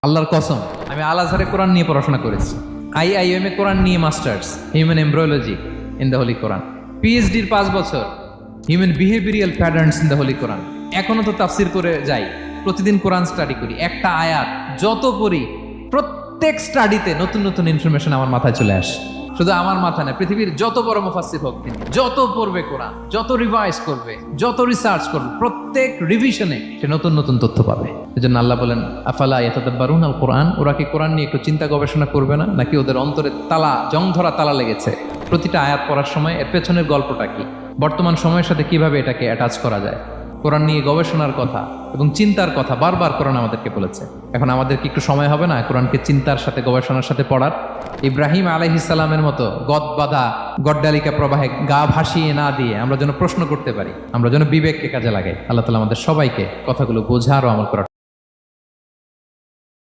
আল্লাহর কসম, আমি আল আজহারে কোরআন নিয়ে পড়াশোনা করেছি। IIM এ কোরআন নিয়ে masters, human embryology in the holy Quran. PhD-র 5 বছর, human behavioural patterns in the holy Quran. এখনো তো তাফসির করে যাই, প্রতিদিন কোরআন স্টাডি করি। একটা আয়াত যত পড়ি, প্রত্যেক স্টাডিতে নতুন নতুন ইনফরমেশন আমার মাথায় চলে আসে। শুধু আমার মাথা না, পৃথিবীর যত বড় মুফাসসির হোক তিনি, যত পড়বে কোরআন, যত রিভাইজ করবে, যত রিসার্চ করবে, প্রত্যেক রিভিশনে সে নতুন নতুন তথ্য পাবে। এজন্য আল্লাহ বলেন, আফালা ইয়াতাদাব্বারুন আল কোরআন, ওরা কি কোরআন নিয়ে একটু চিন্তা গবেষণা করবে না? নাকি ওদের অন্তরে তালা, জং ধরা তালা লেগেছে? প্রতিটা আয়াত পড়ার সময় এর পেছনের গল্পটা কি, বর্তমান সময়ের সাথে কিভাবে এটাকে অ্যাটাচ করা যায়, কোরআন নিয়ে গবেষণার কথা এবং চিন্তার কথা বারবার কোরআন আমাদেরকে বলেছে। এখন আমাদের কি একটু সময় হবে না কোরআনকে চিন্তার সাথে, গবেষণার সাথে পড়ার? ইব্রাহিম আলাইহিস সালামের মতো গদবাধা গড্ডালিকা প্রবাহে গা ভাসিয়ে না দিয়ে আমরা যেন প্রশ্ন করতে পারি, আমরা যেন বিবেককে কাজে লাগাই। আল্লাহ তাআলা আমাদের সবাইকে কথাগুলো বোঝার ও আমল করার